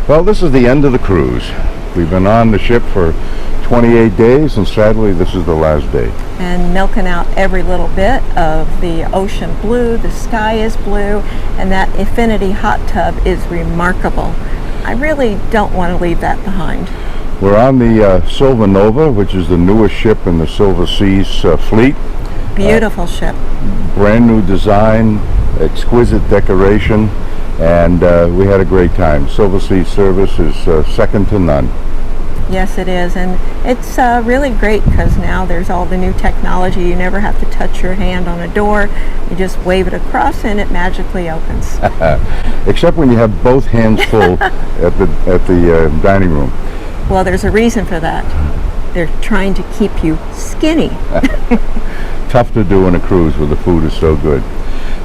Well, this is the end of the cruise. We've been on the ship for 28 days, and sadly this is the last day. And milking out every little bit of the ocean blue, the sky is blue, and that infinity hot tub is remarkable. I really don't want to leave that behind. We're on the Silver Nova, which is the newest ship in the Silver Seas fleet. Beautiful ship. Brand new design, exquisite decoration, and we had a great time. Silver Sea service is second to none. Yes, it is, and it's really great because now there's all the new technology. You never have to touch your hand on a door. You just wave it across and it magically opens. Except when you have both hands full at the dining room. Well, there's a reason for that. They're trying to keep you skinny. Tough to do on a cruise where the food is so good.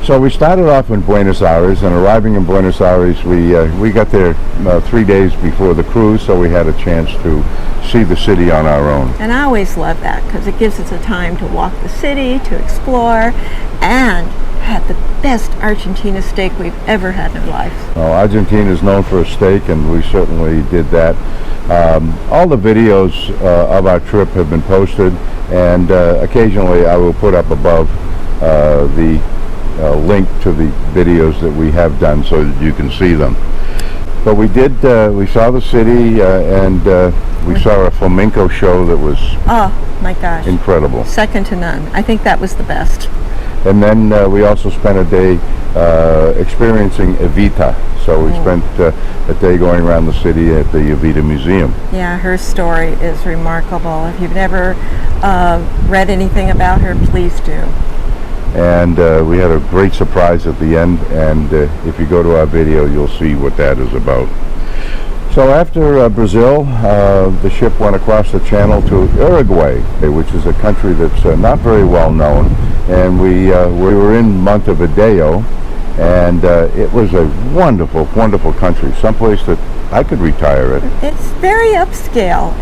So we started off in Buenos Aires, and arriving in Buenos Aires, we got there 3 days before the cruise, so we had a chance to see the city on our own. And I always love that because it gives us a time to walk the city, to explore, and had the best Argentina steak we've ever had in our life. Well, Argentina is known for a steak, and we certainly did that. All the videos of our trip have been posted, and occasionally I will put up above the link to the videos that we have done so that you can see them. But we did, we saw the city, and we saw a flamenco show that was my gosh, incredible. Second to none. I think that was the best. And then we also spent a day experiencing Evita. So we spent a day going around the city at the Evita Museum. Yeah, her story is remarkable. If you've never read anything about her, please do. And we had a great surprise at the end, and if you go to our video, you'll see what that is about. So after Brazil, the ship went across the channel to Uruguay, which is a country that's not very well known, and we were in Montevideo, and it was a wonderful, wonderful country, someplace that I could retire at. It's very upscale.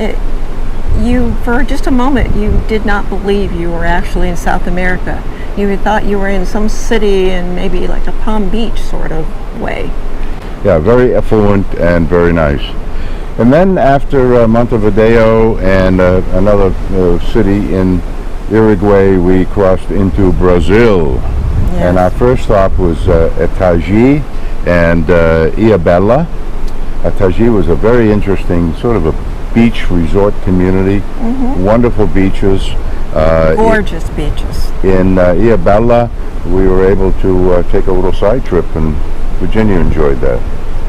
For just a moment, you did not believe you were actually in South America. You thought you were in some city in maybe like a Palm Beach sort of way. Yeah, very affluent and very nice. And then after Montevideo and another city in Uruguay, we crossed into Brazil. Yes. And our first stop was Itajaí and Ilhabela. Itajaí was a very interesting sort of a beach resort community. Wonderful beaches. Gorgeous beaches. In Ilhabela, we were able to take a little side trip, and Virginia enjoyed that.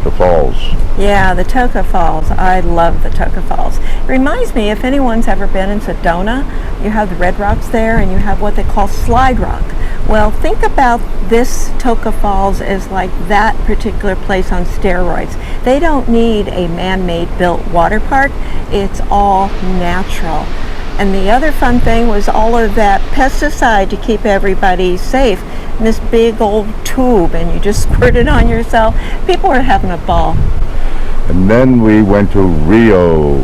The falls. Yeah, the Toca Falls. I love the Toca Falls. It reminds me, if anyone's ever been in Sedona, you have the red rocks there, and you have what they call slide rock. Well, think about this Toca Falls as like that particular place on steroids. They don't need a man-made built water park. It's all natural. And the other fun thing was all of that pesticide to keep everybody safe. In this big old tube, and you just squirt it on yourself. People were having a ball. And then we went to Rio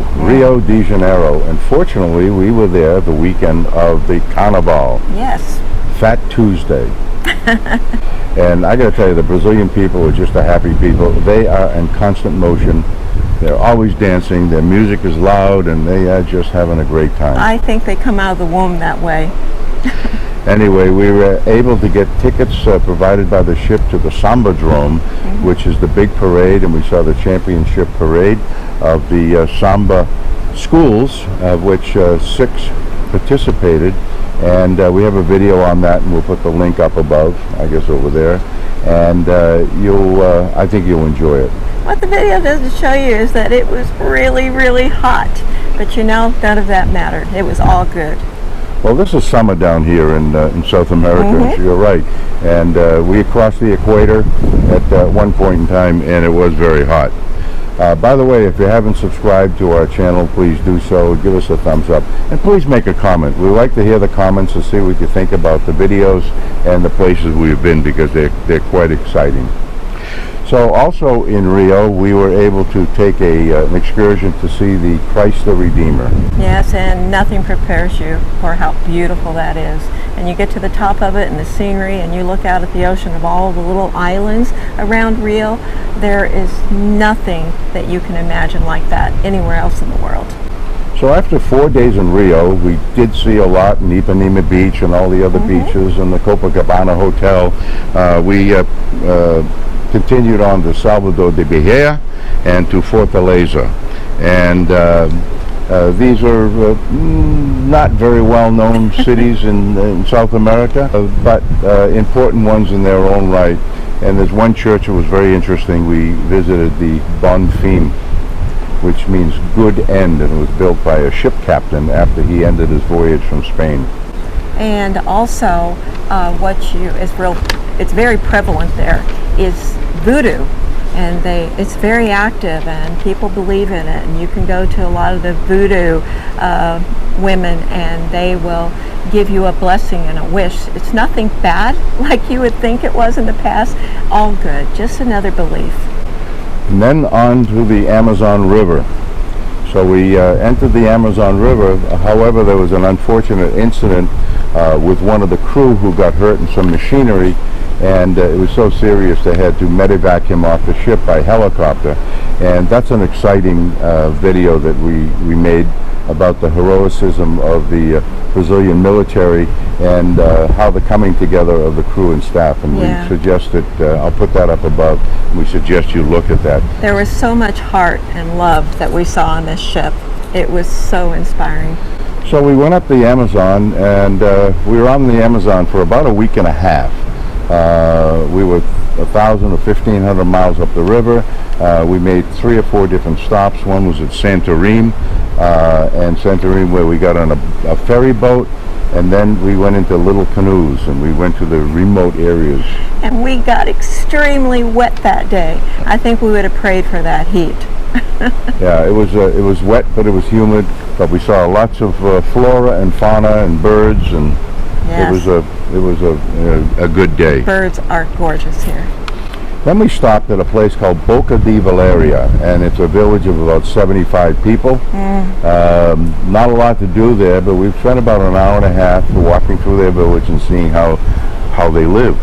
de Janeiro. And fortunately, we were there the weekend of the Carnival. Yes. Fat Tuesday. And I got to tell you, the Brazilian people are just a happy people. They are in constant motion. They're always dancing. Their music is loud, and they are just having a great time. I think they come out of the womb that way. Anyway, we were able to get tickets provided by the ship to the Sambadrome, which is the big parade, and we saw the championship parade of the Samba schools, of which 6 participated. And we have a video on that, and we'll put the link up above, I guess over there. And I think you'll enjoy it. What the video doesn't show you is that it was really, really hot. But none of that mattered. It was all good. Well, this is summer down here in South America, so you're right. And we crossed the equator at one point in time, and it was very hot. By the way, if you haven't subscribed to our channel, please do so. Give us a thumbs up. And please make a comment. We like to hear the comments and see what you think about the videos and the places we've been, because they're quite exciting. So also in Rio, we were able to take an excursion to see the Christ the Redeemer. Yes, and nothing prepares you for how beautiful that is. and you get to the top of it and the scenery, and you look out at the ocean of all the little islands around Rio, there is nothing that you can imagine like that anywhere else in the world. So after 4 days in Rio, we did see a lot in Ipanema Beach and all the other beaches and the Copacabana Hotel. We continued on to Salvador de Bahia and to Fortaleza. And these are not very well-known cities in South America, but important ones in their own right. And there's one church that was very interesting. We visited the Bon Fin, which means good end, and it was built by a ship captain after he ended his voyage from Spain. And also, it's very prevalent there, is voodoo. And it's very active, and people believe in it. And you can go to a lot of the voodoo women, and they will give you a blessing and a wish. It's nothing bad like you would think it was in the past. All good, just another belief. And then on to the Amazon River. So we entered the Amazon River. However, there was an unfortunate incident with one of the crew who got hurt in some machinery, and it was so serious they had to medevac him off the ship by helicopter. And that's an exciting video that we made about the heroism of the Brazilian military and how the coming together of the crew and staff. And we suggested, I'll put that up above, we suggest you look at that. There was so much heart and love that we saw on this ship. It was so inspiring. So we went up the Amazon, and we were on the Amazon for about a week and a half. We were 1,000 or 1,500 miles up the river. We made 3 or 4 different stops. One was at Santorini, and Santorini where we got on a ferry boat, and then we went into little canoes, and we went to the remote areas. And we got extremely wet that day. I think we would have prayed for that heat. Yeah, it was wet, but it was humid. But we saw lots of flora and fauna and birds, and yes. It was a good day. Birds are gorgeous here. Then we stopped at a place called Boca de Valeria, and it's a village of about 75 people. Not a lot to do there, but we've spent about an hour and a half walking through their village and seeing how they lived.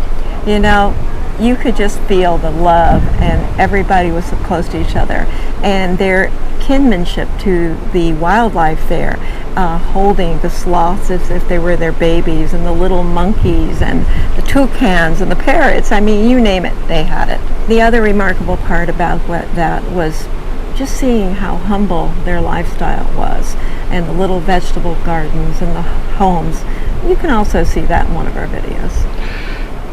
You know, you could just feel the love, and everybody was so close to each other, and their kinship to the wildlife there, holding the sloths as if they were their babies, and the little monkeys, and the toucans, and the parrots. I mean, you name it, they had it. The other remarkable part about that was just seeing how humble their lifestyle was, and the little vegetable gardens and the homes. You can also see that in one of our videos.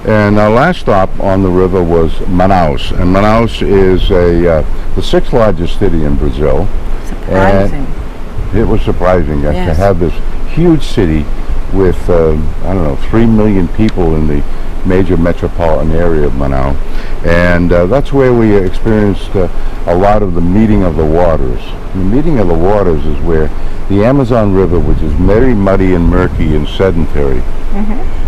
And our last stop on the river was Manous, and Manous is the 6th largest city in Brazil. Surprising. And it was surprising to Yes. have this huge city with, 3 million people in the major metropolitan area of Manous. And that's where we experienced a lot of the meeting of the waters. The meeting of the waters is where the Amazon River, which is very muddy and murky and sedentary,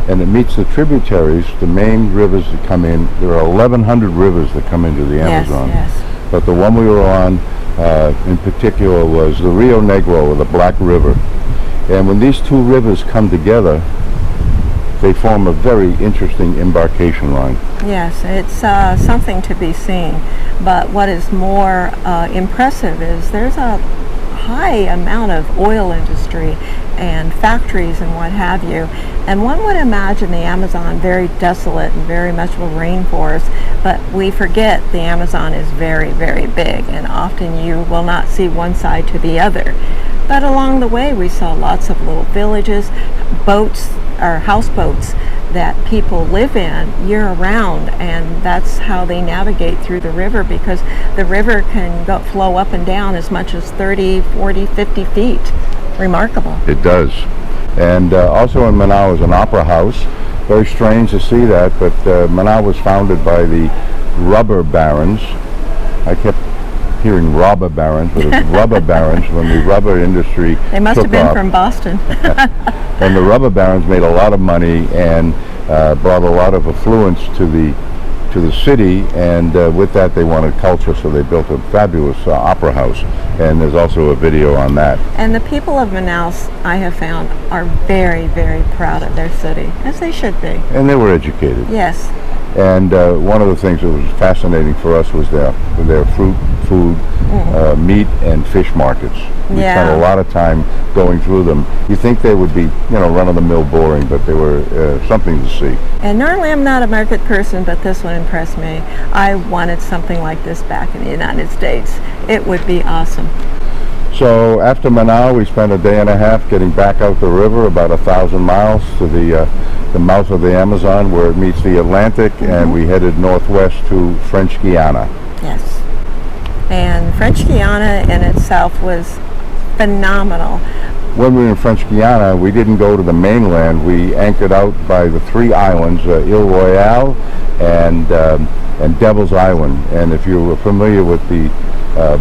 and it meets the tributaries, the main rivers that come in. There are 1,100 rivers that come into the Amazon. Yes. But the one we were on in particular was the Rio Negro, or the Black River. And when these two rivers come together, they form a very interesting embarkation line. Yes, it's something to be seen. But what is more impressive is there's a high amount of oil industry and factories and what have you. And one would imagine the Amazon very desolate and very much of a rainforest, but we forget the Amazon is very, very big, and often you will not see one side to the other. But along the way we saw lots of little villages, boats or houseboats that people live in year-round, and that's how they navigate through the river, because the river can flow up and down as much as 30, 40, 50 feet. Remarkable. It does. And also in Manous is an opera house. Very strange to see that, but Manous was founded by the rubber barons. I kept hearing robber barons, but it's rubber barons when the rubber industry They must have been off. from Boston. And the rubber barons made a lot of money and brought a lot of affluence to the to the city, and with that they wanted culture, so they built a fabulous opera house, and there's also a video on that. And the people of Manous, I have found, are very, very proud of their city, as they should be. And they were educated. Yes. And one of the things that was fascinating for us was their fruit, food, meat, and fish markets. We spent a lot of time going through them. You think they would be, run-of-the-mill boring, but they were something to see. And normally I'm not a market person, but this one impressed me. I wanted something like this back in the United States. It would be awesome. So after Manous, we spent a day and a half getting back out the river, about 1,000 miles to the mouth of the Amazon where it meets the Atlantic, and we headed northwest to French Guyana. Yes. And French Guyana in itself was phenomenal. When we were in French Guyana, we didn't go to the mainland. We anchored out by the 3 islands, Ile Royale and Devil's Island. And if you were familiar with the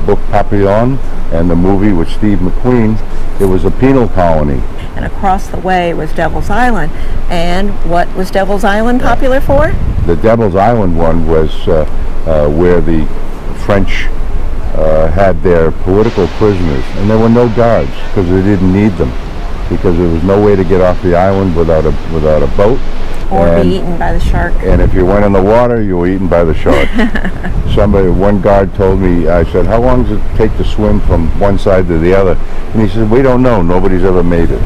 book Papillon and the movie with Steve McQueen, it was a penal colony. And across the way was Devil's Island. And what was Devil's Island popular for? The Devil's Island one was where the French had their political prisoners, and there were no guards because they didn't need them, because there was no way to get off the island without a boat. Or be eaten by the shark. And if you went in the water, you were eaten by the shark. One guard told me, I said, how long does it take to swim from one side to the other? And he said, we don't know. Nobody's ever made it.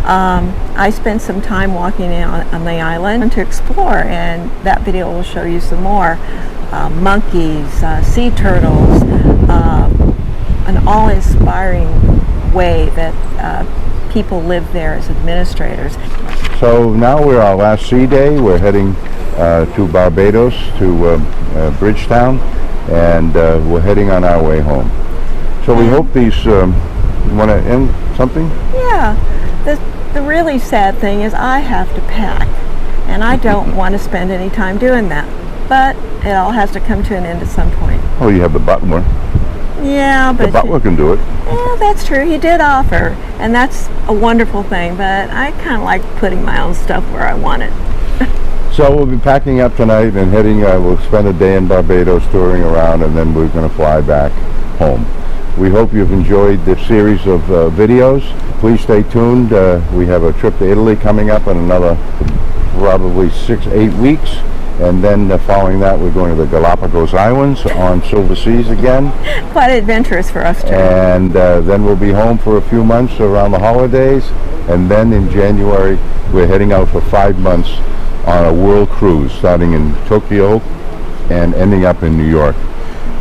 I spent some time walking on the island to explore, and that video will show you some more. Monkeys, sea turtles, an awe-inspiring way that people live there as administrators. So now we're our last sea day. We're heading to Barbados, to Bridgetown, and we're heading on our way home. So we hope these, you want to end something? Yeah. The really sad thing is I have to pack, and I don't want to spend any time doing that. But it all has to come to an end at some point. Oh, you have the butler. Yeah, but the butler can do it. Yeah, that's true. He did offer, and that's a wonderful thing. But I kind of like putting my own stuff where I want it. So we'll be packing up tonight and heading. We'll spend a day in Barbados touring around, and then we're going to fly back home. We hope you've enjoyed this series of videos. Please stay tuned. We have a trip to Italy coming up in another probably 6-8 weeks. And then following that, we're going to the Galapagos Islands on Silver Seas again. Quite adventurous for us, too. And then we'll be home for a few months around the holidays. And then in January, we're heading out for 5 months on a world cruise, starting in Tokyo and ending up in New York.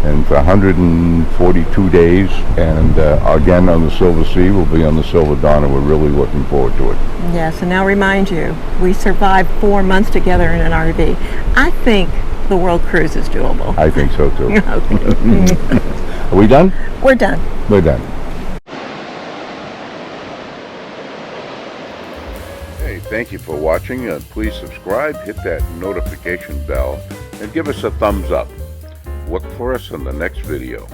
And for 142 days, and again on the Silver Sea, we'll be on the Silver Dawn, and we're really looking forward to it. Yes, and now remind you, we survived 4 months together in an RV. I think the world cruise is doable. I think so too. Okay. Are we done? We're done. We're done. Hey, thank you for watching. Please subscribe, hit that notification bell, and give us a thumbs up. Look for us in the next video.